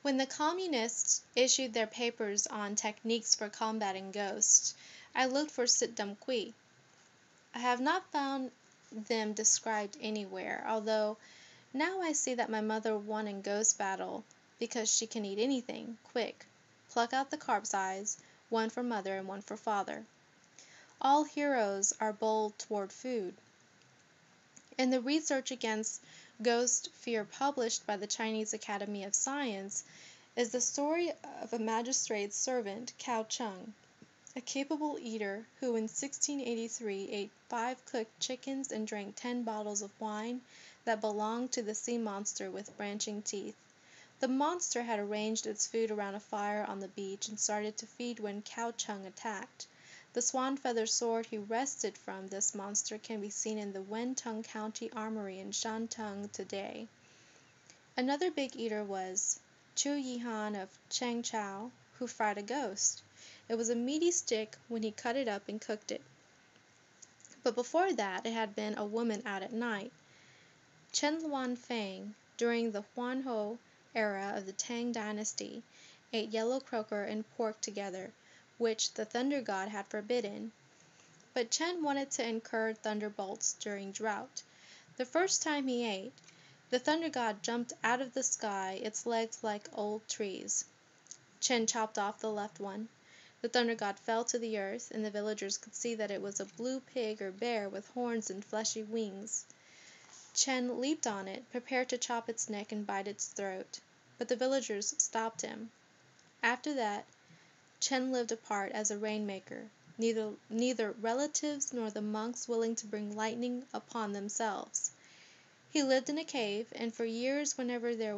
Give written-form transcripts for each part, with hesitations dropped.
When the communists issued their papers on techniques for combating ghosts, I looked for sit dum qui. I have not found them described anywhere, although now I see that my mother won in ghost battle because she can eat anything, quick. Pluck out the carp's eyes, one for mother and one for father. All heroes are bold toward food. In the research against ghost fear published by the Chinese Academy of Science is the story of a magistrate's servant, Cao Cheng, a capable eater who in 1683 ate 5 cooked chickens and drank 10 bottles of wine that belonged to the sea monster with branching teeth. The monster had arranged its food around a fire on the beach and started to feed when Cao Cheng attacked. The swan feather sword he wrested from this monster can be seen in the Wentong County Armory in Shantung today. Another big eater was Chu Yihan of Changchou, who fried a ghost. It was a meaty stick when he cut it up and cooked it. But before that, it had been a woman out at night. Chen Luanfeng, during the Huanhou era of the Tang dynasty, ate yellow croaker and pork together, which the thunder god had forbidden. But Chen wanted to incur thunderbolts during drought. The first time he ate, the thunder god jumped out of the sky, its legs like old trees. Chen chopped off the left one. The thunder god fell to the earth, and the villagers could see that it was a blue pig or bear with horns and fleshy wings. Chen leaped on it, prepared to chop its neck and bite its throat, but the villagers stopped him. After that, Chen lived apart as a rainmaker, neither relatives nor the monks willing to bring lightning upon themselves. He lived in a cave, and for years whenever there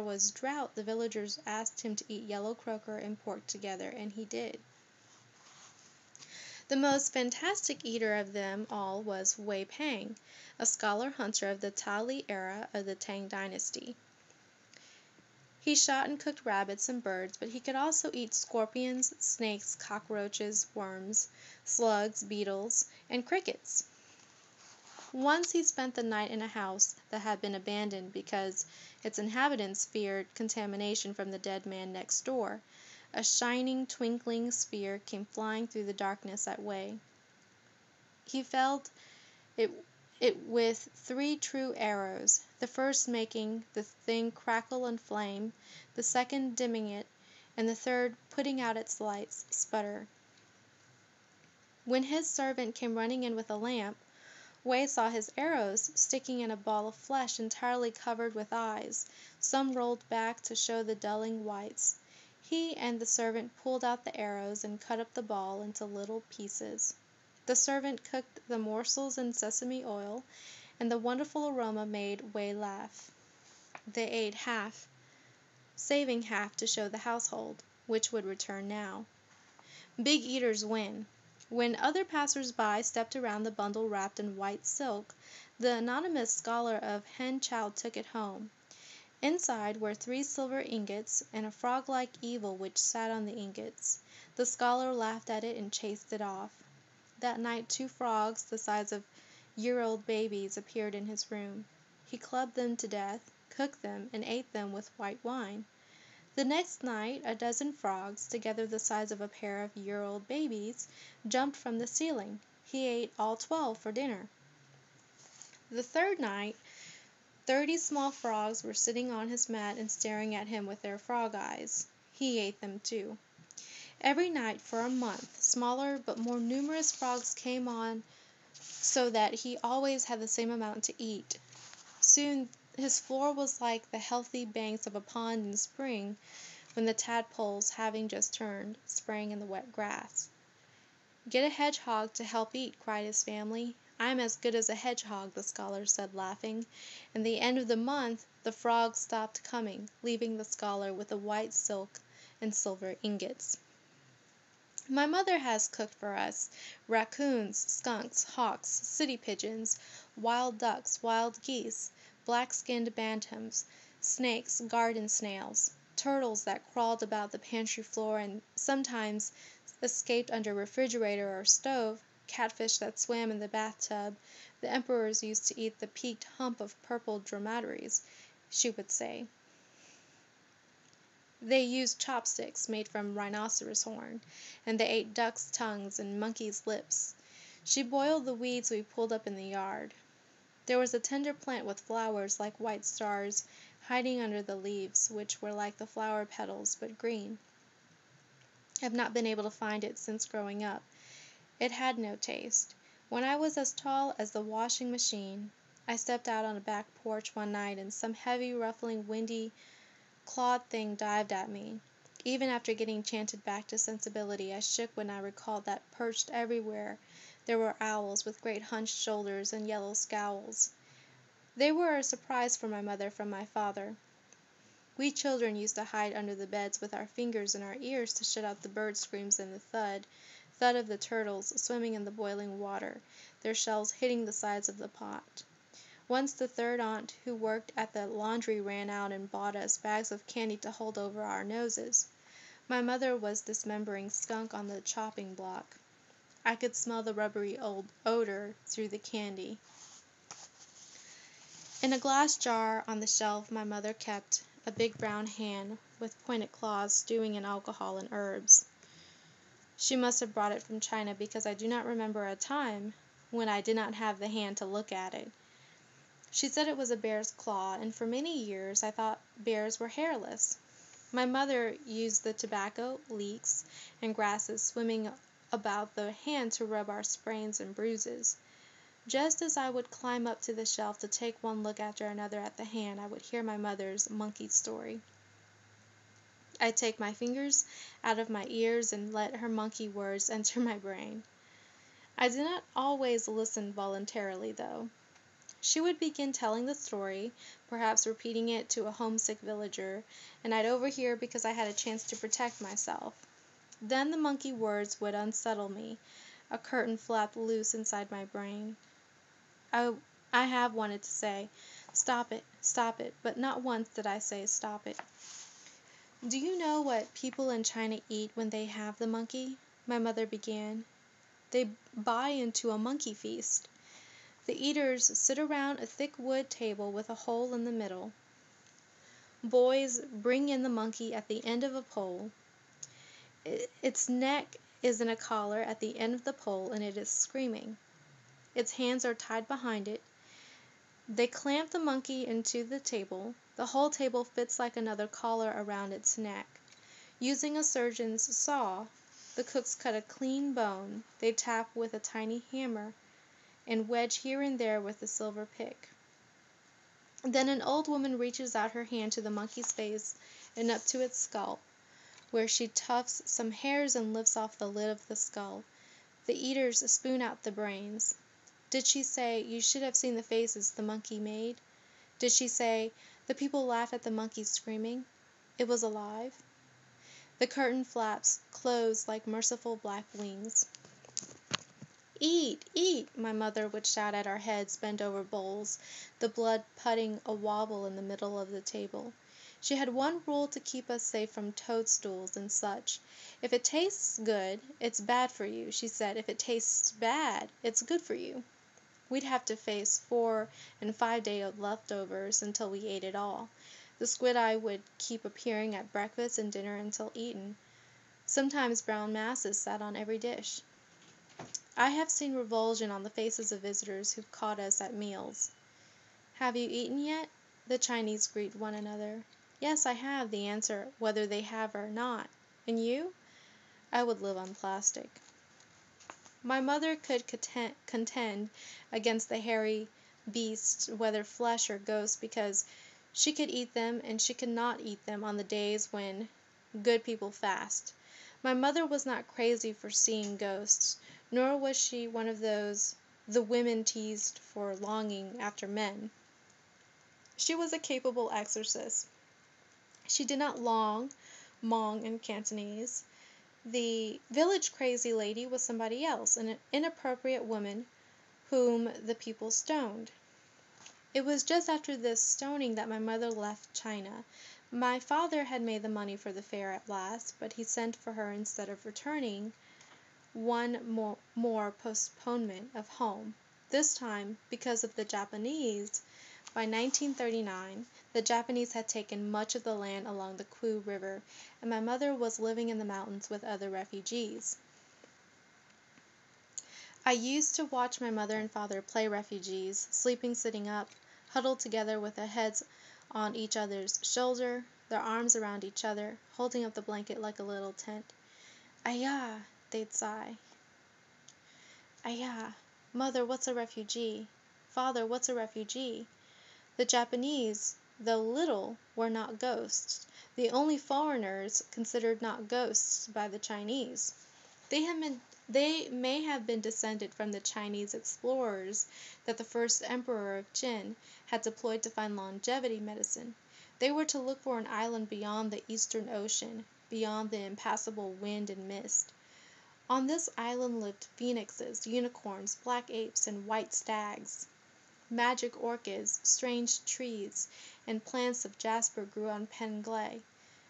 was drought the villagers asked him to eat yellow croaker and pork together, and he did. The most fantastic eater of them all was Wei Pang, a scholar hunter of the Tali era of the Tang dynasty. He shot and cooked rabbits and birds, but he could also eat scorpions, snakes, cockroaches, worms, slugs, beetles, and crickets. Once he spent the night in a house that had been abandoned because its inhabitants feared contamination from the dead man next door. A shining, twinkling spear came flying through the darkness at Wei. He felled it with 3 true arrows, the first making the thing crackle and flame, the second dimming it, and the third putting out its lights sputter. When his servant came running in with a lamp, Wei saw his arrows sticking in a ball of flesh entirely covered with eyes, some rolled back to show the dulling whites. He and the servant pulled out the arrows and cut up the ball into little pieces. The servant cooked the morsels in sesame oil, and the wonderful aroma made Wei laugh. They ate half, saving half to show the household, which would return now. Big eaters win. When other passers-by stepped around the bundle wrapped in white silk, the anonymous scholar of Hanchao took it home. Inside were 3 silver ingots and a frog-like evil which sat on the ingots. The scholar laughed at it and chased it off. That night 2 frogs the size of year-old babies appeared in his room. He clubbed them to death, cooked them, and ate them with white wine. The next night a dozen frogs, together the size of a pair of year-old babies, jumped from the ceiling. He ate all 12 for dinner. The third night 30 small frogs were sitting on his mat and staring at him with their frog eyes. He ate them too. Every night for a month, smaller but more numerous frogs came on so that he always had the same amount to eat. Soon his floor was like the healthy banks of a pond in spring when the tadpoles, having just turned, sprang in the wet grass. "Get a hedgehog to help eat," cried his family. "I'm as good as a hedgehog," the scholar said, laughing. And the end of the month the frogs stopped coming, leaving the scholar with the white silk and silver ingots. My mother has cooked for us raccoons, skunks, hawks, city pigeons, wild ducks, wild geese, black-skinned bantams, snakes, garden snails, turtles that crawled about the pantry floor and sometimes escaped under refrigerator or stove, catfish that swam in the bathtub. The emperors used to eat the peaked hump of purple dromedaries, she would say. They used chopsticks made from rhinoceros horn, and they ate ducks' tongues and monkeys' lips. She boiled the weeds we pulled up in the yard. There was a tender plant with flowers like white stars hiding under the leaves, which were like the flower petals but green. I have not been able to find it since growing up. It had no taste. When I was as tall as the washing machine, I stepped out on a back porch one night and some heavy, ruffling, windy, clawed thing dived at me. Even after getting chanted back to sensibility, I shook when I recalled that perched everywhere there were owls with great hunched shoulders and yellow scowls. They were a surprise for my mother from my father. We children used to hide under the beds with our fingers in our ears to shut out the bird screams and the thud of the turtles swimming in the boiling water, their shells hitting the sides of the pot. Once the third aunt who worked at the laundry ran out and bought us bags of candy to hold over our noses. My mother was dismembering skunk on the chopping block. I could smell the rubbery old odor through the candy. In a glass jar on the shelf my mother kept a big brown hand with pointed claws stewing in alcohol and herbs. She must have brought it from China because I do not remember a time when I did not have the hand to look at it. She said it was a bear's claw, and for many years I thought bears were hairless. My mother used the tobacco, leeks, and grasses swimming about the hand to rub our sprains and bruises. Just as I would climb up to the shelf to take one look after another at the hand, I would hear my mother's monkey story. I'd take my fingers out of my ears and let her monkey words enter my brain. I did not always listen voluntarily, though. She would begin telling the story, perhaps repeating it to a homesick villager, and I'd overhear because I had a chance to protect myself. Then the monkey words would unsettle me. A curtain flapped loose inside my brain. I have wanted to say, stop it, but not once did I say stop it. Do you know what people in China eat when they have the monkey? My mother began. They buy into a monkey feast. The eaters sit around a thick wood table with a hole in the middle. Boys bring in the monkey at the end of a pole. Its neck is in a collar at the end of the pole, and it is screaming. Its hands are tied behind it. They clamp the monkey into the table. The whole table fits like another collar around its neck. Using a surgeon's saw, the cooks cut a clean bone. They tap with a tiny hammer and wedge here and there with a silver pick. Then an old woman reaches out her hand to the monkey's face and up to its scalp, where she tufts some hairs and lifts off the lid of the skull. The eaters spoon out the brains. Did she say, "You should have seen the faces the monkey made"? Did she say, "The people laughed at the monkey screaming"? It was alive. The curtain flaps closed like merciful black wings. "Eat, eat," my mother would shout at our heads bent over bowls, the blood putting a wobble in the middle of the table. She had one rule to keep us safe from toadstools and such. "If it tastes good, it's bad for you," she said. "If it tastes bad, it's good for you." We'd have to face 4 and 5 days of leftovers until we ate it all. The squid eye would keep appearing at breakfast and dinner until eaten. Sometimes brown masses sat on every dish. I have seen revulsion on the faces of visitors who've caught us at meals. "Have you eaten yet?" the Chinese greet one another. "Yes, I have," the answer, whether they have or not. "And you?" I would live on plastic. My mother could contend against the hairy beasts, whether flesh or ghosts, because she could eat them and she could not eat them on the days when good people fast. My mother was not crazy for seeing ghosts, nor was she one of those the women teased for longing after men. She was a capable exorcist. She did not mong in Cantonese. The village crazy lady was somebody else, an inappropriate woman whom the people stoned. It was just after this stoning that my mother left China. My father had made the money for the fair at last, but he sent for her instead of returning. One more postponement of home. This time, because of the Japanese, By 1939, the Japanese had taken much of the land along the Kwu River, and my mother was living in the mountains with other refugees. I used to watch my mother and father play refugees, sleeping sitting up, huddled together with their heads on each other's shoulder, their arms around each other, holding up the blanket like a little tent. "Ayah," they'd sigh. "Ayah, Mother, what's a refugee? Father, what's a refugee?" The Japanese, though little, were not ghosts, the only foreigners considered not ghosts by the Chinese. They may have been descended from the Chinese explorers that the first emperor of Qin had deployed to find longevity medicine. They were to look for an island beyond the Eastern Ocean, beyond the impassable wind and mist. On this island lived phoenixes, unicorns, black apes, and white stags. Magic orchids, strange trees, and plants of jasper grew on Penglai,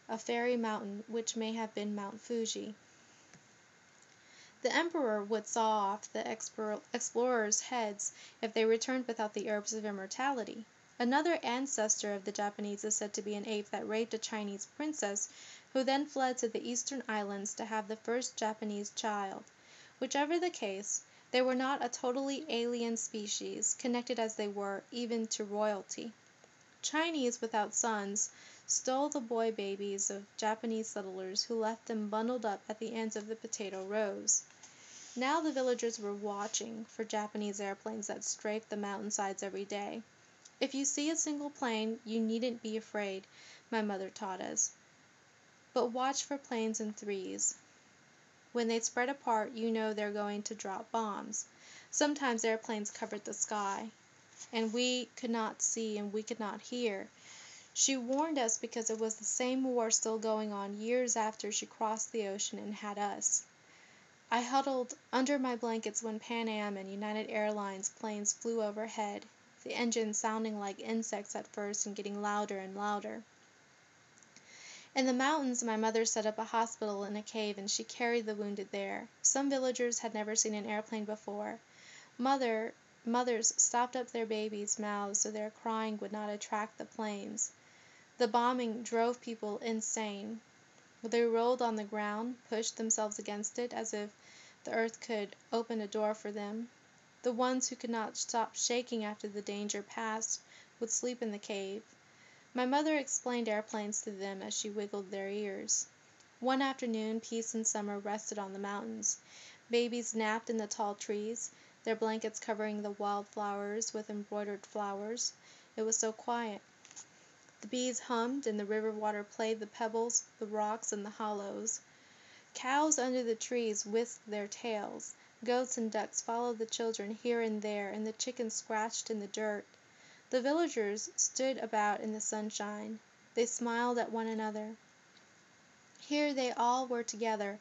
a fairy mountain which may have been Mount Fuji. The emperor would saw off the explorers' heads if they returned without the herbs of immortality. Another ancestor of the Japanese is said to be an ape that raped a Chinese princess, who then fled to the eastern islands to have the first Japanese child. Whichever the case, they were not a totally alien species, connected as they were even to royalty. Chinese without sons stole the boy babies of Japanese settlers who left them bundled up at the ends of the potato rows. Now the villagers were watching for Japanese airplanes that strafed the mountainsides every day. "If you see a single plane, you needn't be afraid," my mother taught us. "But watch for planes in threes. When they spread apart, you know they're going to drop bombs." Sometimes airplanes covered the sky, and we could not see and we could not hear. She warned us because it was the same war still going on years after she crossed the ocean and had us. I huddled under my blankets when Pan Am and United Airlines planes flew overhead, the engines sounding like insects at first and getting louder and louder. In the mountains, my mother set up a hospital in a cave and she carried the wounded there. Some villagers had never seen an airplane before. Mothers stopped up their babies' mouths so their crying would not attract the planes. The bombing drove people insane. They rolled on the ground, pushed themselves against it as if the earth could open a door for them. The ones who could not stop shaking after the danger passed would sleep in the cave. My mother explained airplanes to them as she wiggled their ears. One afternoon, peace and summer rested on the mountains. Babies napped in the tall trees, their blankets covering the wild flowers with embroidered flowers. It was so quiet. The bees hummed, and the river water played the pebbles, the rocks, and the hollows. Cows under the trees whisked their tails. Goats and ducks followed the children here and there, and the chickens scratched in the dirt. The villagers stood about in the sunshine. They smiled at one another. Here they all were together,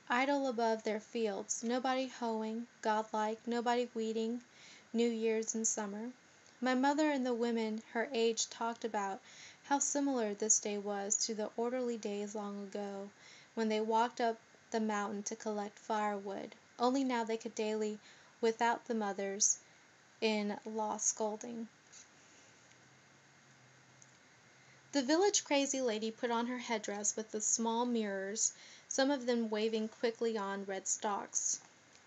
idle above their fields, nobody hoeing, godlike, nobody weeding, New Year's in summer. My mother and the women her age talked about how similar this day was to the orderly days long ago, when they walked up the mountain to collect firewood, only now they could daily without the mothers in law scolding. The village crazy lady put on her headdress with the small mirrors, some of them waving quickly on red stalks.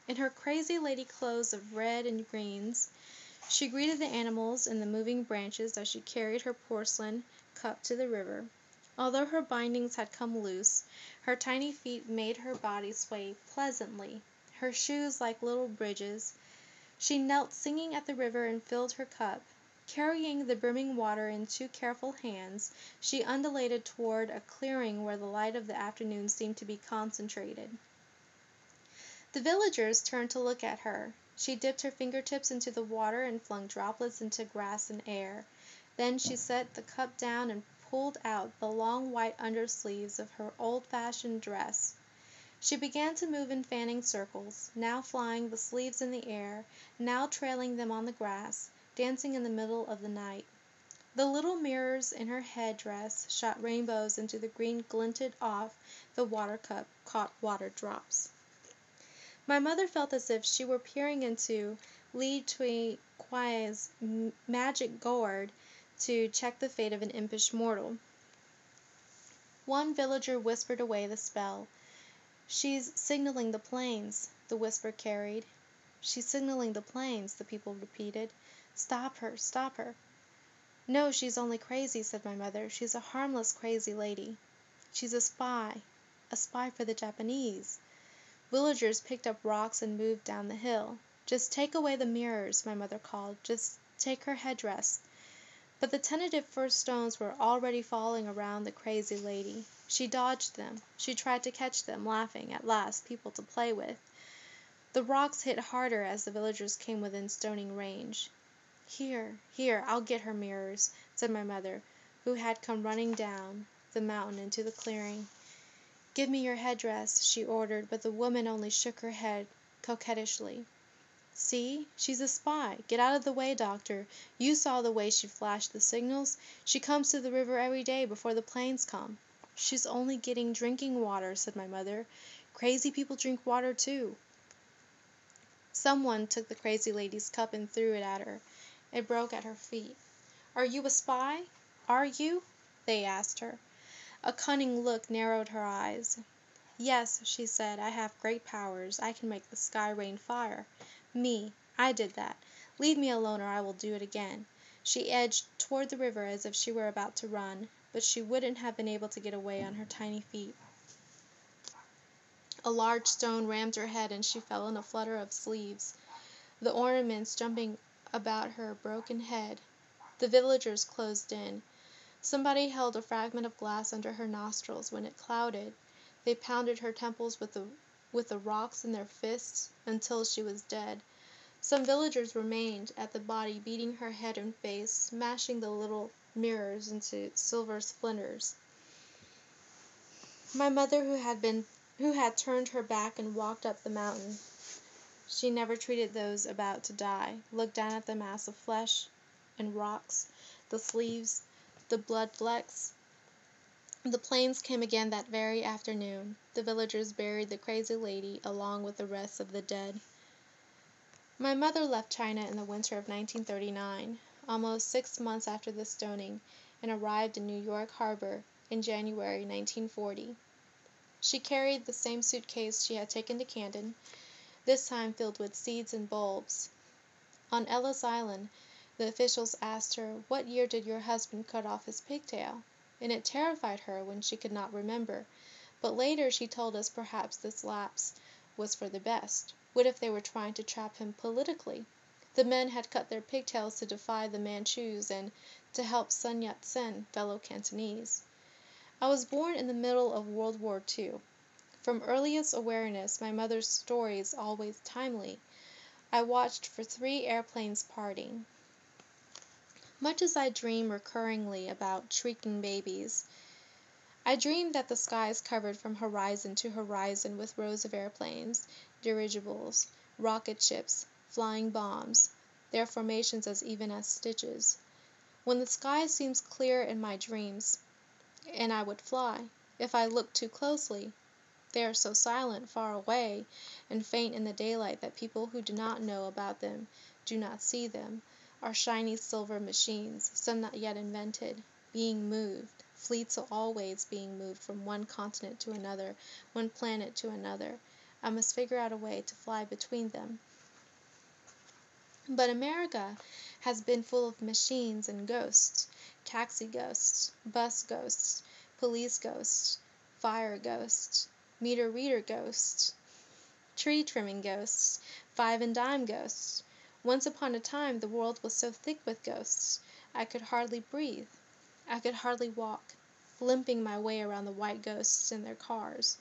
In her crazy lady clothes of red and greens, she greeted the animals in the moving branches as she carried her porcelain cup to the river. Although her bindings had come loose, her tiny feet made her body sway pleasantly, her shoes like little bridges. She knelt singing at the river and filled her cup. Carrying the brimming water in two careful hands, she undulated toward a clearing where the light of the afternoon seemed to be concentrated. The villagers turned to look at her. She dipped her fingertips into the water and flung droplets into grass and air. Then she set the cup down and pulled out the long white undersleeves of her old-fashioned dress. She began to move in fanning circles, now flying the sleeves in the air, now trailing them on the grass, dancing in the middle of the night. The little mirrors in her head-dress shot rainbows into the green glinted off the water cup, caught water drops. My mother felt as if she were peering into Li Tui Kuai's magic gourd to check the fate of an impish mortal. One villager whispered away the spell. "She's signaling the planes," the whisper carried. "She's signaling the planes," the people repeated. "Stop her, stop her." "No, she's only crazy," said my mother. "She's a harmless crazy lady. She's a spy for the Japanese." Villagers picked up rocks and moved down the hill. "Just take away the mirrors," my mother called. "Just take her headdress." But the tentative first stones were already falling around the crazy lady. She dodged them. She tried to catch them, laughing, at last, people to play with. The rocks hit harder as the villagers came within stoning range. "Here, here, I'll get her mirrors," said my mother, who had come running down the mountain into the clearing. "Give me your headdress," she ordered, but the woman only shook her head coquettishly. "See, she's a spy. Get out of the way, doctor. You saw the way she flashed the signals. She comes to the river every day before the planes come." "She's only getting drinking water," said my mother. "Crazy people drink water too." Someone took the crazy lady's cup and threw it at her. It broke at her feet. "Are you a spy? Are you?" they asked her. A cunning look narrowed her eyes. "Yes," she said, "I have great powers. I can make the sky rain fire. Me, I did that. Leave me alone or I will do it again." She edged toward the river as if she were about to run, but she wouldn't have been able to get away on her tiny feet. A large stone rammed her head and she fell in a flutter of sleeves, the ornaments jumping about her broken head. The villagers closed in. Somebody held a fragment of glass under her nostrils. When it clouded, they pounded her temples with the rocks in their fists until she was dead. Some villagers remained at the body, beating her head and face, smashing the little mirrors into silver splinters. My mother, who had turned her back and walked up the mountain, she never treated those about to die, looked down at the mass of flesh and rocks, the sleeves, the blood flecks. The planes came again that very afternoon. The villagers buried the crazy lady along with the rest of the dead. My mother left China in the winter of 1939, almost 6 months after the stoning, and arrived in New York Harbor in January 1940. She carried the same suitcase she had taken to Canton, this time filled with seeds and bulbs. On Ellis Island, the officials asked her, "What year did your husband cut off his pigtail?" And it terrified her when she could not remember. But later she told us perhaps this lapse was for the best. What if they were trying to trap him politically? The men had cut their pigtails to defy the Manchus and to help Sun Yat-sen, fellow Cantonese. I was born in the middle of World War II. From earliest awareness, my mother's stories always timely. I watched for 3 airplanes parting. Much as I dream recurringly about shrieking babies, I dreamed that the sky is covered from horizon to horizon with rows of airplanes, dirigibles, rocket ships, flying bombs, their formations as even as stitches. When the sky seems clear in my dreams, and I would fly, if I looked too closely, they are so silent, far away, and faint in the daylight that people who do not know about them do not see them, are shiny silver machines, some not yet invented, being moved, fleets always being moved from one continent to another, one planet to another. I must figure out a way to fly between them. But America has been full of machines and ghosts, taxi ghosts, bus ghosts, police ghosts, fire ghosts, meter reader ghosts, tree trimming ghosts, 5 and dime ghosts. Once upon a time the world was so thick with ghosts, I could hardly breathe. I could hardly walk, limping my way around the white ghosts in their cars.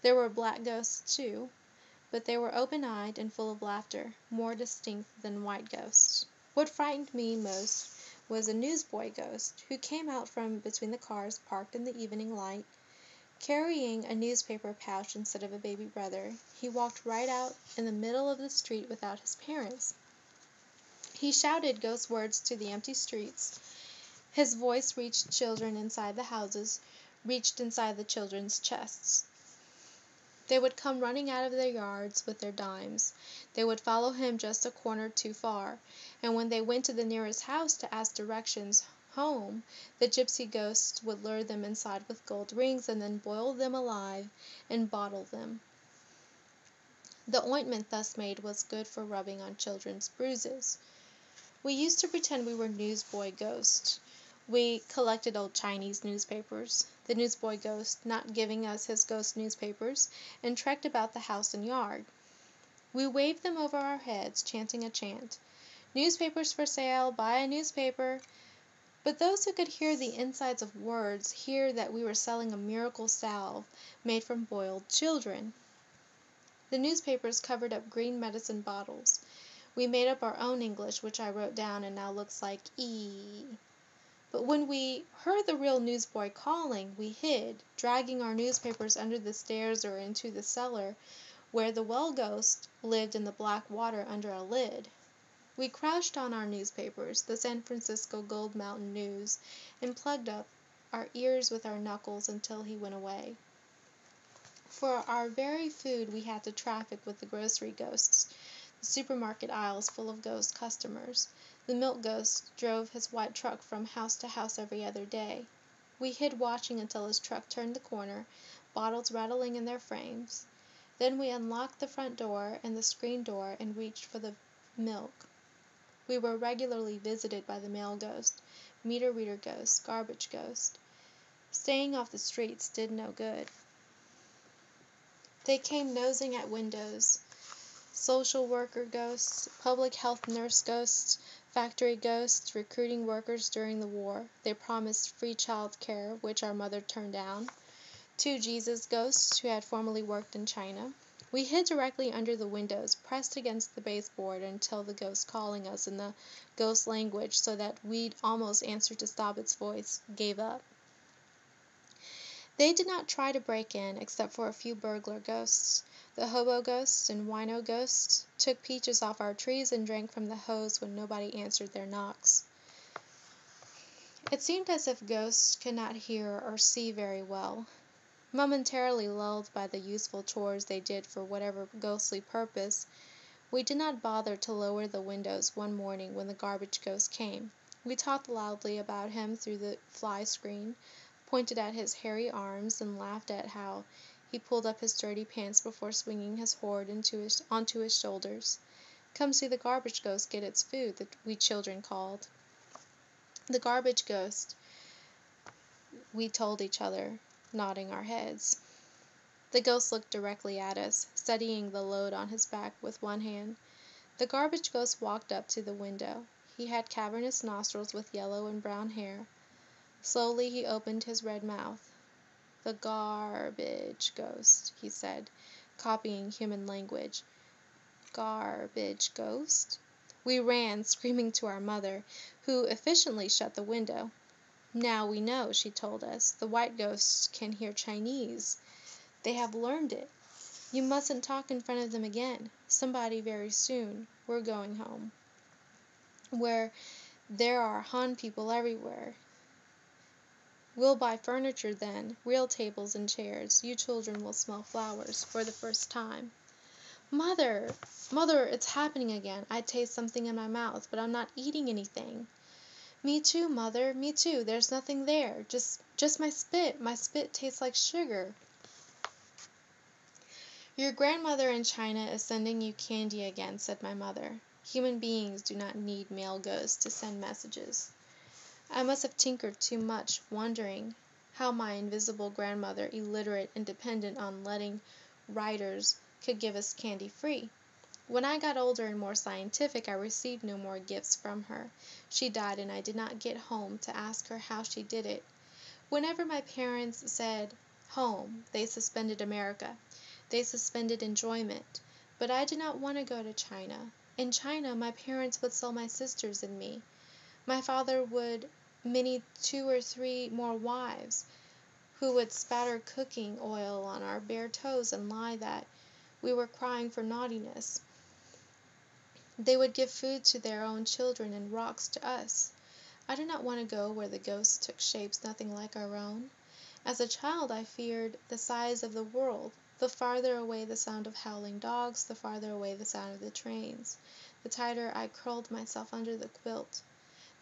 There were black ghosts too, but they were open-eyed and full of laughter, more distinct than white ghosts. What frightened me most was a newsboy ghost who came out from between the cars parked in the evening light, carrying a newspaper pouch instead of a baby brother. He walked right out in the middle of the street without his parents. He shouted ghost words to the empty streets. His voice reached children inside the houses, reached inside the children's chests. They would come running out of their yards with their dimes. They would follow him just a corner too far, and when they went to the nearest house to ask directions, home, the gypsy ghosts would lure them inside with gold rings and then boil them alive and bottle them. The ointment thus made was good for rubbing on children's bruises. We used to pretend we were newsboy ghosts. We collected old Chinese newspapers, the newsboy ghost not giving us his ghost newspapers, and trekked about the house and yard. We waved them over our heads, chanting a chant. Newspapers for sale, buy a newspaper. But those who could hear the insides of words hear that we were selling a miracle salve made from boiled children. The newspapers covered up green medicine bottles. We made up our own English, which I wrote down and now looks like E. But when we heard the real newsboy calling, we hid, dragging our newspapers under the stairs or into the cellar, where the well ghost lived in the black water under a lid. We crouched on our newspapers, the San Francisco Gold Mountain News, and plugged up our ears with our knuckles until he went away. For our very food we had to traffic with the grocery ghosts, the supermarket aisles full of ghost customers. The milk ghost drove his white truck from house to house every other day. We hid watching until his truck turned the corner, bottles rattling in their frames. Then we unlocked the front door and the screen door and reached for the milk. We were regularly visited by the mail ghost, meter reader ghost, garbage ghost. Staying off the streets did no good. They came nosing at windows. Social worker ghosts, public health nurse ghosts, factory ghosts, recruiting workers during the war. They promised free child care, which our mother turned down. 2 Jesus ghosts who had formerly worked in China. We hid directly under the windows, pressed against the baseboard until the ghost calling us in the ghost language so that we'd almost answer to stop its voice, gave up. They did not try to break in, except for a few burglar ghosts. The hobo ghosts and wino ghosts took peaches off our trees and drank from the hose when nobody answered their knocks. It seemed as if ghosts could not hear or see very well. Momentarily lulled by the useful chores they did for whatever ghostly purpose, we did not bother to lower the windows one morning when the garbage ghost came. We talked loudly about him through the fly screen, pointed at his hairy arms, and laughed at how he pulled up his dirty pants before swinging his hoard onto his shoulders. Come see the garbage ghost get its food, that we children called. The garbage ghost, we told each other, nodding our heads. The ghost looked directly at us, steadying the load on his back with one hand. The garbage ghost walked up to the window. He had cavernous nostrils with yellow and brown hair. Slowly he opened his red mouth. The garbage ghost, he said, copying human language. Garbage ghost? We ran, screaming to our mother, who efficiently shut the window. Now we know, she told us, the white ghosts can hear Chinese. They have learned it. You mustn't talk in front of them again. Somebody very soon. We're going home. Where there are Han people everywhere. We'll buy furniture then, real tables and chairs. You children will smell flowers for the first time. Mother, it's happening again. I taste something in my mouth, but I'm not eating anything. Me too, Mother, me too. There's nothing there. Just my spit. My spit tastes like sugar. Your grandmother in China is sending you candy again, said my mother. Human beings do not need male ghosts to send messages. I must have tinkered too much, wondering how my invisible grandmother, illiterate and dependent on letting writers, could give us candy free. When I got older and more scientific, I received no more gifts from her. She died, and I did not get home to ask her how she did it. Whenever my parents said home, they suspended America. They suspended enjoyment. But I did not want to go to China. In China, my parents would sell my sisters and me. My father would many 2 or 3 more wives, who would spatter cooking oil on our bare toes and lie that we were crying for naughtiness. They would give food to their own children and rocks to us. I did not want to go where the ghosts took shapes nothing like our own. As a child I feared the size of the world. The farther away the sound of howling dogs, the farther away the sound of the trains. The tighter I curled myself under the quilt.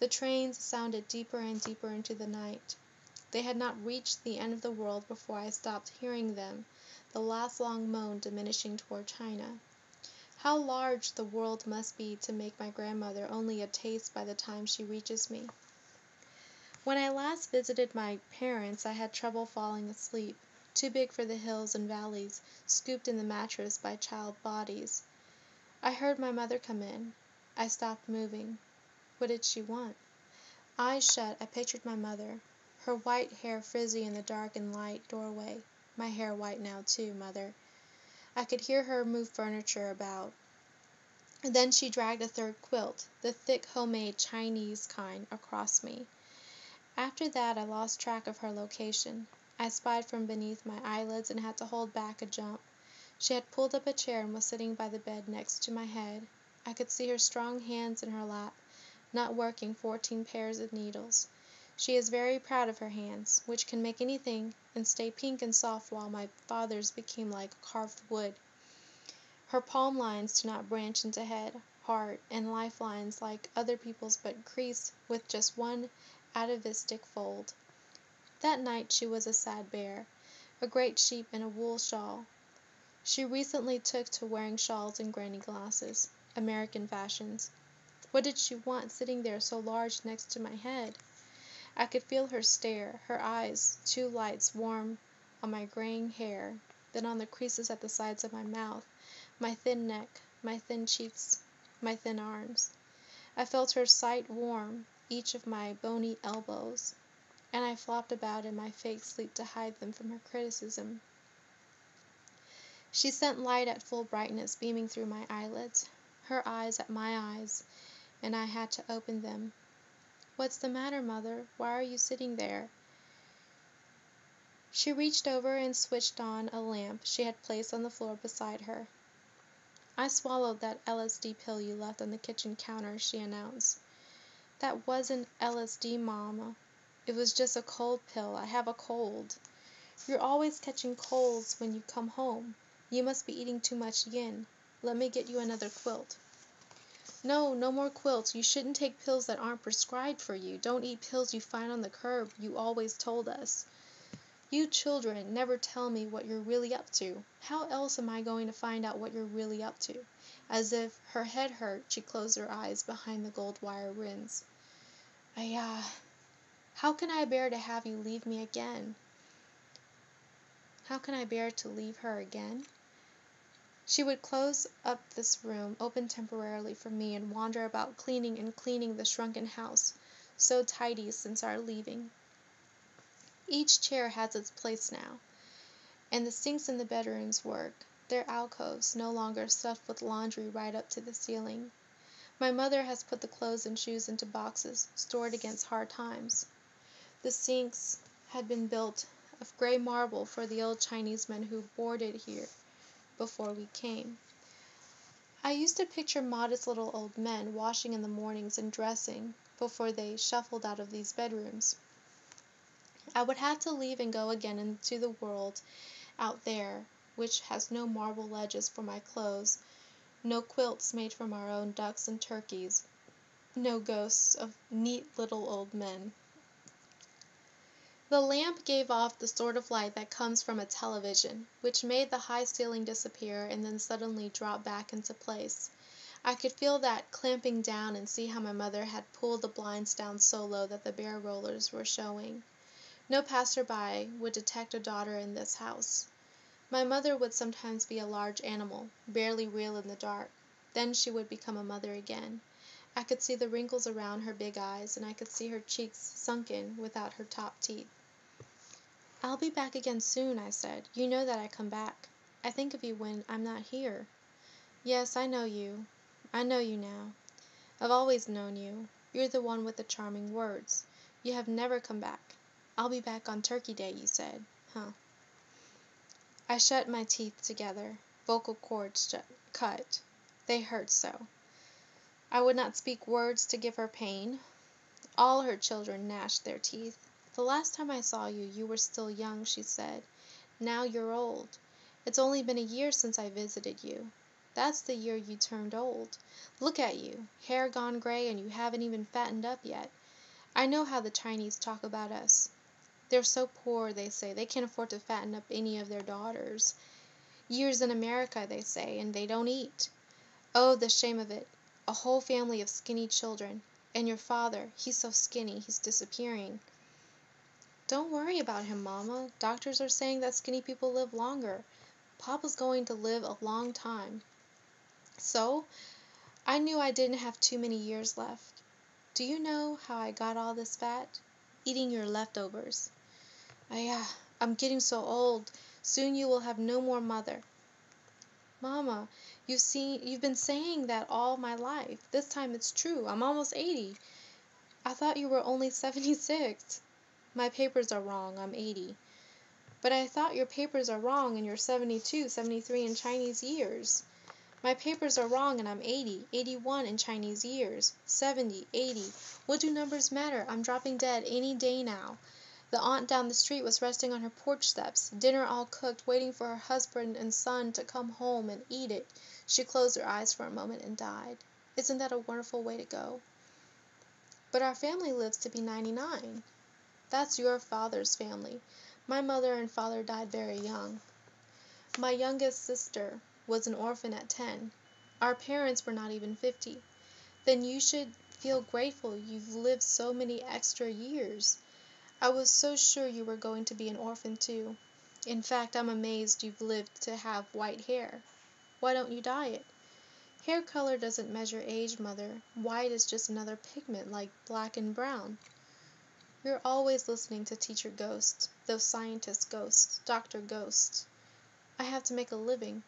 The trains sounded deeper and deeper into the night. They had not reached the end of the world before I stopped hearing them, the last long moan diminishing toward China. How large the world must be to make my grandmother only a taste by the time she reaches me. When I last visited my parents, I had trouble falling asleep, too big for the hills and valleys, scooped in the mattress by child bodies. I heard my mother come in. I stopped moving. What did she want? Eyes shut, I pictured my mother, her white hair frizzy in the dark and light doorway. My hair white now, too, Mother. I could hear her move furniture about. And then she dragged a third quilt, the thick homemade Chinese kind, across me. After that I lost track of her location. I spied from beneath my eyelids and had to hold back a jump. She had pulled up a chair and was sitting by the bed next to my head. I could see her strong hands in her lap, not working 14 pairs of needles. She is very proud of her hands, which can make anything and stay pink and soft, while my father's became like carved wood. Her palm lines do not branch into head, heart, and lifelines like other people's, but crease with just one atavistic fold. That night she was a sad bear, a great sheep in a wool shawl. She recently took to wearing shawls and granny glasses, American fashions. What did she want, sitting there so large next to my head? I could feel her stare, her eyes, two lights warm on my graying hair, then on the creases at the sides of my mouth, my thin neck, my thin cheeks, my thin arms. I felt her sight warm each of my bony elbows, and I flopped about in my fake sleep to hide them from her criticism. She sent light at full brightness beaming through my eyelids, her eyes at my eyes, and I had to open them. "What's the matter, Mother? Why are you sitting there?" She reached over and switched on a lamp she had placed on the floor beside her. "I swallowed that LSD pill you left on the kitchen counter," she announced. "That wasn't LSD, Mama. It was just a cold pill. I have a cold." "You're always catching colds when you come home. You must be eating too much yin. Let me get you another quilt." "No, no more quilts. You shouldn't take pills that aren't prescribed for you. Don't eat pills you find on the curb, you always told us." "You children never tell me what you're really up to. How else am I going to find out what you're really up to?" As if her head hurt, she closed her eyes behind the gold wire rims. How can I bear to have you leave me again?" How can I bear to leave her again? She would close up this room, open temporarily for me, and wander about cleaning and cleaning the shrunken house, so tidy since our leaving. Each chair has its place now, and the sinks in the bedrooms work, their alcoves no longer stuffed with laundry right up to the ceiling. My mother has put the clothes and shoes into boxes, stored against hard times. The sinks had been built of gray marble for the old Chinese men who boarded here before we came. I used to picture modest little old men washing in the mornings and dressing before they shuffled out of these bedrooms. I would have to leave and go again into the world out there, which has no marble ledges for my clothes, no quilts made from our own ducks and turkeys, no ghosts of neat little old men. The lamp gave off the sort of light that comes from a television, which made the high ceiling disappear and then suddenly drop back into place. I could feel that clamping down and see how my mother had pulled the blinds down so low that the bare rollers were showing. No passerby would detect a daughter in this house. My mother would sometimes be a large animal, barely real in the dark. Then she would become a mother again. I could see the wrinkles around her big eyes, and I could see her cheeks sunken without her top teeth. "I'll be back again soon," I said. "You know that I come back. I think of you when I'm not here." "Yes, I know you. I know you now. I've always known you. You're the one with the charming words. You have never come back. I'll be back on Turkey Day, you said, huh?" I shut my teeth together, vocal cords cut. They hurt so. I would not speak words to give her pain. All her children gnashed their teeth. "The last time I saw you, you were still young," she said. "Now you're old. It's only been a year since I visited you. That's the year you turned old. Look at you, hair gone gray and you haven't even fattened up yet. I know how the Chinese talk about us. They're so poor, they say, they can't afford to fatten up any of their daughters. Years in America, they say, and they don't eat. Oh, the shame of it. A whole family of skinny children. And your father, he's so skinny, he's disappearing. Don't worry about him, Mama. Doctors are saying that skinny people live longer. Papa's going to live a long time. So, I knew I didn't have too many years left. Do you know how I got all this fat? Eating your leftovers. I'm getting so old. Soon you will have no more mother. Mama, you've been saying that all my life. This time it's true. I'm almost 80. I thought you were only 76. My papers are wrong. I'm 80. But I thought your papers are wrong and you're 72, 73 in Chinese years. My papers are wrong and I'm 80, 81 in Chinese years, 70, 80. What do numbers matter? I'm dropping dead any day now. The aunt down the street was resting on her porch steps, dinner all cooked, waiting for her husband and son to come home and eat it. She closed her eyes for a moment and died. Isn't that a wonderful way to go? But our family lives to be 99. That's your father's family. My mother and father died very young. My youngest sister was an orphan at 10. Our parents were not even 50. Then you should feel grateful you've lived so many extra years. I was so sure you were going to be an orphan too. In fact, I'm amazed you've lived to have white hair. Why don't you dye it? Hair color doesn't measure age, Mother. White is just another pigment like black and brown. You're always listening to Teacher Ghost, those scientist ghosts, Dr. Ghost. I have to make a living.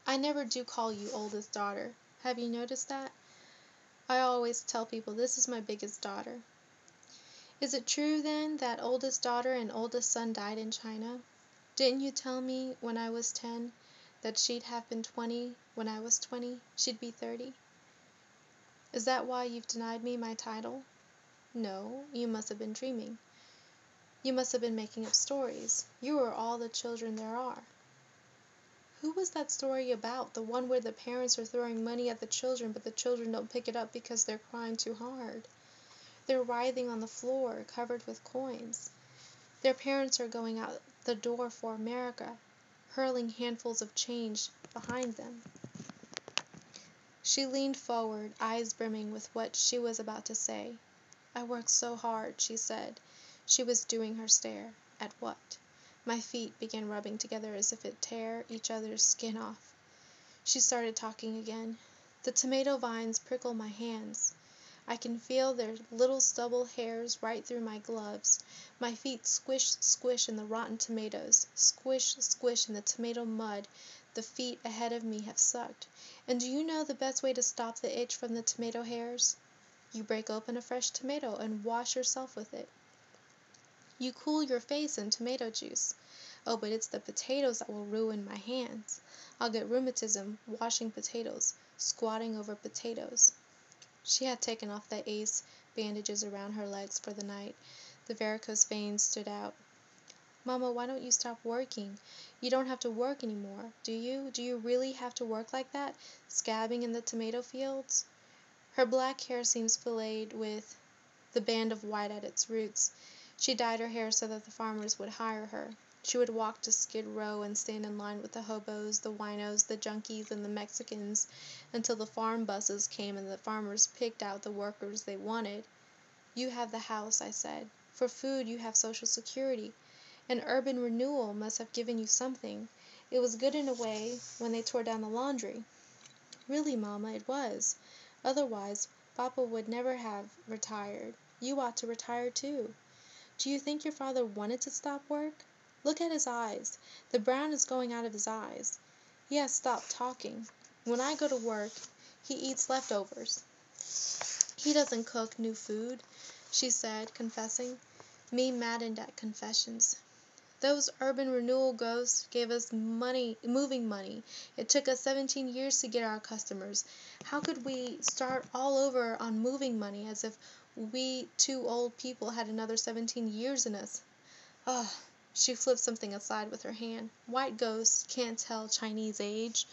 I never do call you oldest daughter. Have you noticed that? I always tell people this is my biggest daughter. Is it true, then, that oldest daughter and oldest son died in China? Didn't you tell me when I was 10 that she'd have been 20 when I was 20? She'd be 30. Is that why you've denied me my title? No, you must have been dreaming. You must have been making up stories. You are all the children there are. Who was that story about? The one where the parents are throwing money at the children, but the children don't pick it up because they're crying too hard. They're writhing on the floor, covered with coins. Their parents are going out the door for America, hurling handfuls of change behind them. She leaned forward, eyes brimming with what she was about to say. I worked so hard, she said. She was doing her stare. At what? My feet began rubbing together as if it'd tear each other's skin off. She started talking again. The tomato vines prickle my hands. I can feel their little stubble hairs right through my gloves. My feet squish, squish in the rotten tomatoes. Squish, squish in the tomato mud the feet ahead of me have sucked. And do you know the best way to stop the itch from the tomato hairs? You break open a fresh tomato and wash yourself with it. You cool your face in tomato juice. Oh, but it's the potatoes that will ruin my hands. I'll get rheumatism washing potatoes, squatting over potatoes. She had taken off the ace bandages around her legs for the night. The varicose veins stood out. Mama, why don't you stop working? You don't have to work anymore, do you? Do you really have to work like that, scabbing in the tomato fields? Her black hair seems filleted with the band of white at its roots. She dyed her hair so that the farmers would hire her. She would walk to Skid Row and stand in line with the hobos, the winos, the junkies, and the Mexicans until the farm buses came and the farmers picked out the workers they wanted. You have the house, I said. For food you have Social Security. And urban renewal must have given you something. It was good in a way when they tore down the laundry. Really, Mama, it was. Otherwise, Papa would never have retired. You ought to retire too. Do you think your father wanted to stop work? Look at his eyes. The brown is going out of his eyes. He has stopped talking. When I go to work, he eats leftovers. He doesn't cook new food, she said, confessing. Me maddened at confessions. Those urban renewal ghosts gave us money, moving money. It took us 17 years to get our customers. How could we start all over on moving money as if we two old people had another 17 years in us? Ugh. She flipped something aside with her hand. White ghosts can't tell Chinese age.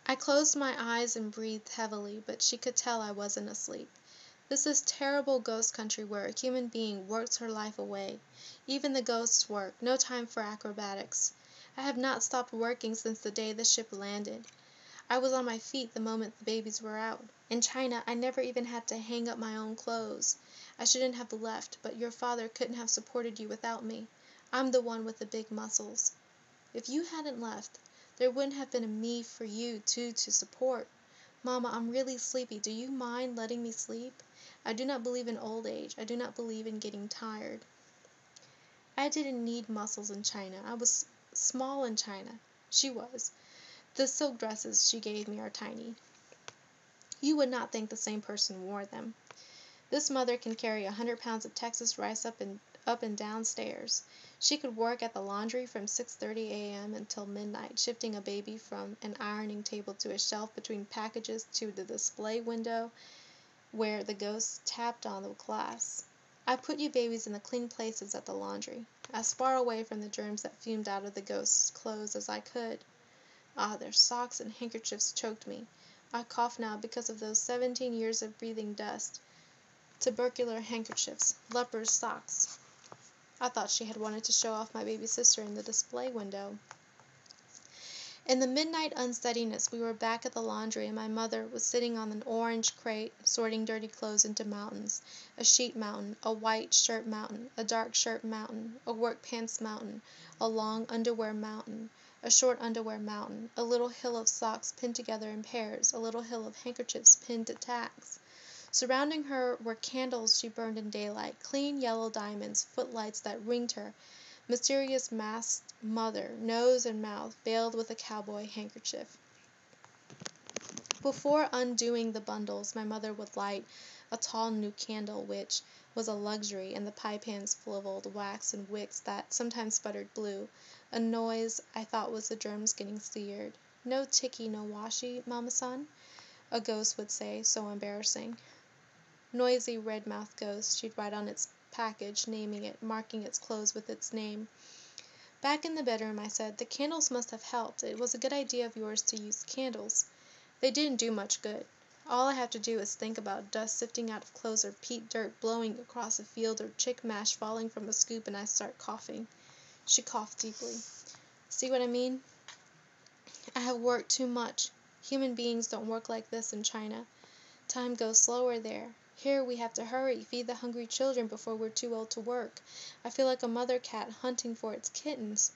I closed my eyes and breathed heavily, but she could tell I wasn't asleep. This is terrible ghost country where a human being works her life away. Even the ghosts work, no time for acrobatics. I have not stopped working since the day the ship landed. I was on my feet the moment the babies were out. In China, I never even had to hang up my own clothes. I shouldn't have left, but your father couldn't have supported you without me. I'm the one with the big muscles. If you hadn't left, there wouldn't have been a me for you, too, to support. Mama, I'm really sleepy. Do you mind letting me sleep? I do not believe in old age. I do not believe in getting tired. I didn't need muscles in China. I was small in China. She was. The silk dresses she gave me are tiny. You would not think the same person wore them. This mother can carry 100 pounds of Texas rice up and down stairs. She could work at the laundry from 6:30 a.m. until midnight, shifting a baby from an ironing table to a shelf between packages to the display window where the ghosts tapped on the glass. I put you babies in the clean places at the laundry, as far away from the germs that fumed out of the ghosts' clothes as I could. Ah, their socks and handkerchiefs choked me. I cough now because of those 17 years of breathing dust. Tubercular handkerchiefs, leper's socks. I thought she had wanted to show off my baby sister in the display window. In the midnight unsteadiness, we were back at the laundry, and my mother was sitting on an orange crate, sorting dirty clothes into mountains. A sheet mountain, a white shirt mountain, a dark shirt mountain, a work pants mountain, a long underwear mountain, a short underwear mountain, a little hill of socks pinned together in pairs, a little hill of handkerchiefs pinned to tacks. Surrounding her were candles she burned in daylight, clean yellow diamonds, footlights that ringed her, mysterious masked mother, nose and mouth veiled with a cowboy handkerchief. Before undoing the bundles, my mother would light a tall new candle, which was a luxury, and the pie pans full of old wax and wicks that sometimes sputtered blue, a noise I thought was the germs getting seared. No ticky, no washi, Mama-san, a ghost would say, so embarrassing. Noisy red-mouthed ghost, she'd write on its package, naming it, marking its clothes with its name. Back in the bedroom, I said, the candles must have helped. It was a good idea of yours to use candles. They didn't do much good. All I have to do is think about dust sifting out of clothes or peat dirt blowing across a field or chick mash falling from a scoop and I start coughing. She coughed deeply. See what I mean? I have worked too much. Human beings don't work like this in China. Time goes slower there. Here we have to hurry, feed the hungry children before we're too old to work. I feel like a mother cat hunting for its kittens.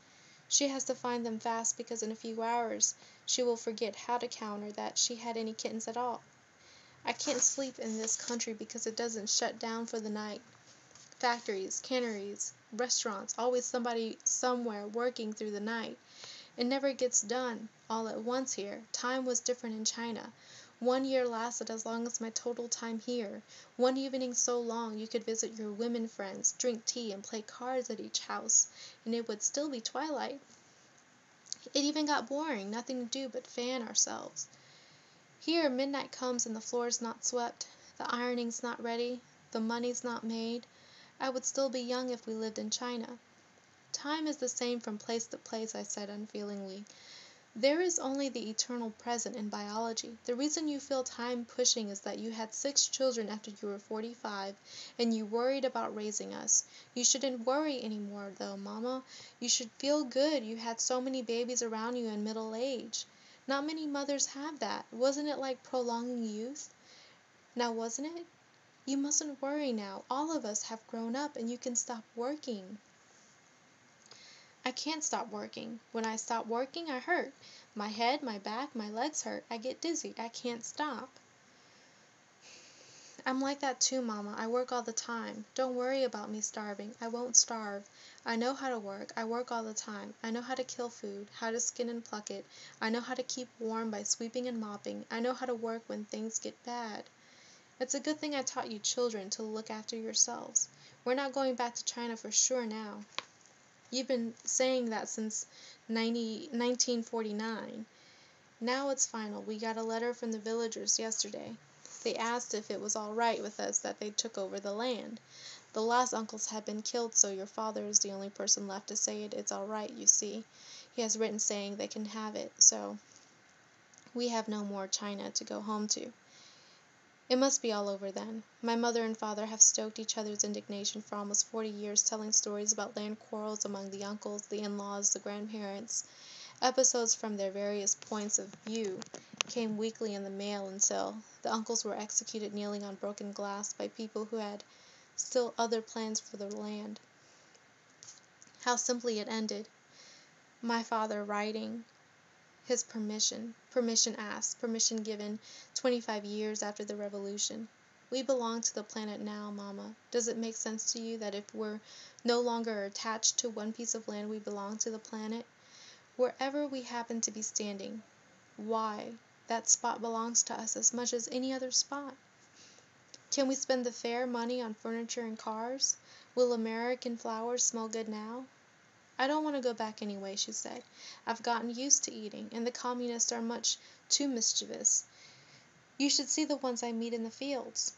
She has to find them fast because in a few hours she will forget how to count or that she had any kittens at all. I can't sleep in this country because it doesn't shut down for the night. Factories, canneries, restaurants, always somebody somewhere working through the night. It never gets done all at once here. Time was different in China. 1 year lasted as long as my total time here. One evening so long you could visit your women friends, drink tea, and play cards at each house, and it would still be twilight. It even got boring, nothing to do but fan ourselves. Here midnight comes and the floor's not swept, the ironing's not ready, the money's not made. I would still be young if we lived in China. Time is the same from place to place, I said unfeelingly. There is only the eternal present in biology. The reason you feel time pushing is that you had 6 children after you were 45, and you worried about raising us. You shouldn't worry anymore, though, Mama. You should feel good. You had so many babies around you in middle age. Not many mothers have that. Wasn't it like prolonging youth? Now, wasn't it? You mustn't worry now. All of us have grown up, and you can stop working. I can't stop working. When I stop working, I hurt. My head, my back, my legs hurt. I get dizzy. I can't stop. I'm like that too, Mama. I work all the time. Don't worry about me starving. I won't starve. I know how to work. I work all the time. I know how to kill food, how to skin and pluck it. I know how to keep warm by sweeping and mopping. I know how to work when things get bad. It's a good thing I taught you children to look after yourselves. We're not going back to China for sure now. You've been saying that since 1949. Now it's final. We got a letter from the villagers yesterday. They asked if it was all right with us that they took over the land. The last uncles have been killed, so your father is the only person left to say it's all right, you see. He has written saying they can have it, so we have no more China to go home to. It must be all over then. My mother and father have stoked each other's indignation for almost 40 years, telling stories about land quarrels among the uncles, the in-laws, the grandparents. Episodes from their various points of view came weekly in the mail until the uncles were executed kneeling on broken glass by people who had still other plans for the land. How simply it ended. My father writing his permission asked, permission given 25 years after the revolution. We belong to the planet now, Mama. Does it make sense to you that if we're no longer attached to one piece of land, we belong to the planet? Wherever we happen to be standing, why, that spot belongs to us as much as any other spot. Can we spend the fair money on furniture and cars? Will American flowers smell good now? I don't want to go back anyway, she said. I've gotten used to eating, and the communists are much too mischievous. You should see the ones I meet in the fields.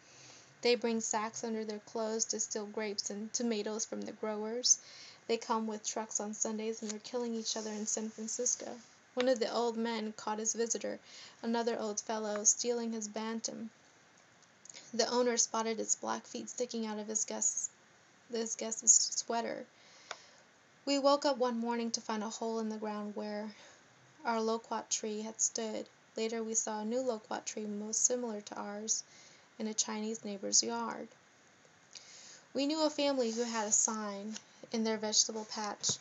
They bring sacks under their clothes to steal grapes and tomatoes from the growers. They come with trucks on Sundays, and they're killing each other in San Francisco. One of the old men caught his visitor, another old fellow, stealing his bantam. The owner spotted its black feet sticking out of his guest's sweater. We woke up one morning to find a hole in the ground where our loquat tree had stood. Later we saw a new loquat tree most similar to ours in a Chinese neighbor's yard. We knew a family who had a sign in their vegetable patch.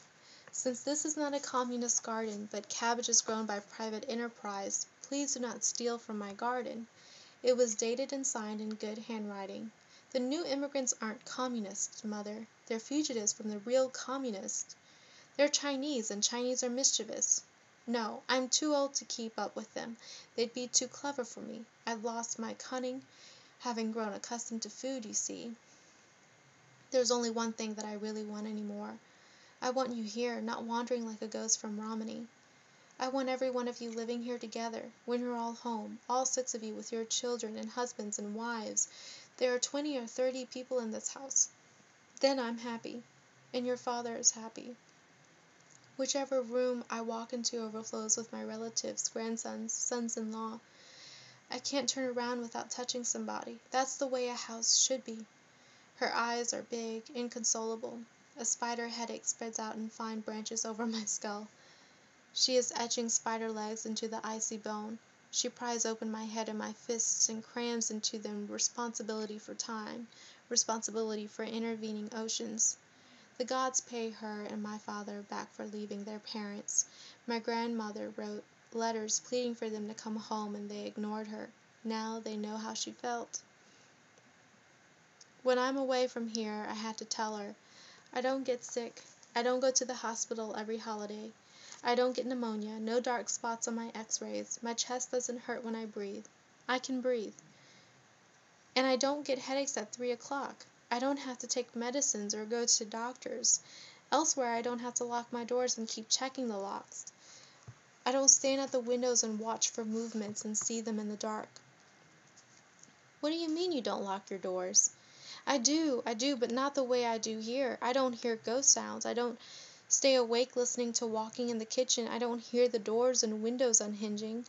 Since this is not a communist garden, but cabbages grown by private enterprise, please do not steal from my garden. It was dated and signed in good handwriting. The new immigrants aren't communists, Mother. They're fugitives from the real communists. They're Chinese, and Chinese are mischievous. No, I'm too old to keep up with them. They'd be too clever for me. I've lost my cunning, having grown accustomed to food, you see. There's only one thing that I really want anymore. I want you here, not wandering like a ghost from Romney. I want every one of you living here together, when you're all home, all 6 of you with your children and husbands and wives. There are 20 or 30 people in this house. Then I'm happy, and your father is happy. Whichever room I walk into overflows with my relatives, grandsons, sons-in-law. I can't turn around without touching somebody. That's the way a house should be. Her eyes are big, inconsolable. A spider headache spreads out in fine branches over my skull. She is etching spider legs into the icy bone. She pries open my head and my fists and crams into them responsibility for time, responsibility for intervening oceans. The gods pay her and my father back for leaving their parents. My grandmother wrote letters pleading for them to come home, and they ignored her. Now they know how she felt. When I'm away from here, I have to tell her, I don't get sick. I don't go to the hospital every holiday. I don't get pneumonia, no dark spots on my x-rays. My chest doesn't hurt when I breathe. I can breathe. And I don't get headaches at 3 o'clock. I don't have to take medicines or go to doctors. Elsewhere, I don't have to lock my doors and keep checking the locks. I don't stand at the windows and watch for movements and see them in the dark. What do you mean you don't lock your doors? I do, but not the way I do here. I don't hear ghost sounds. I don't stay awake listening to walking in the kitchen. I don't hear the doors and windows unhinging.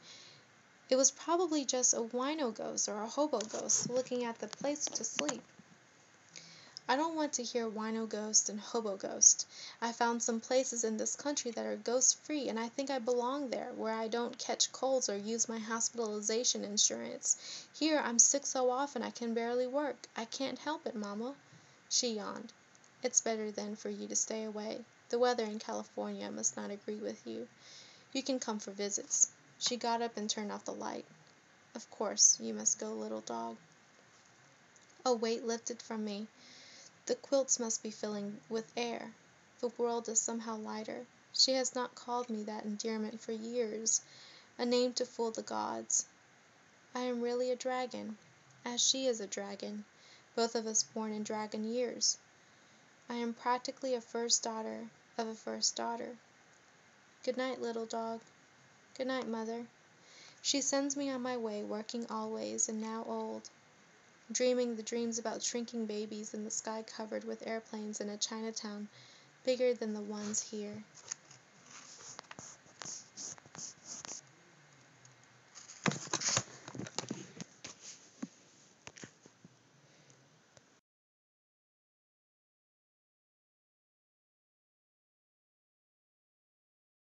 It was probably just a wino ghost or a hobo ghost looking at the place to sleep. I don't want to hear wino ghost and hobo ghost. I found some places in this country that are ghost-free, and I think I belong there, where I don't catch colds or use my hospitalization insurance. Here, I'm sick so often I can barely work. I can't help it, Mama. She yawned. It's better then for you to stay away. The weather in California must not agree with you. You can come for visits. She got up and turned off the light. Of course, you must go, little dog. A weight lifted from me. The quilts must be filling with air. The world is somehow lighter. She has not called me that endearment for years, a name to fool the gods. I am really a dragon, as she is a dragon, both of us born in dragon years. I am practically a first daughter of a first daughter. Good night, little dog. Good night, Mother. She sends me on my way, working always, and now old. dreaming the dreams about shrinking babies and the sky covered with airplanes in a Chinatown bigger than the ones here.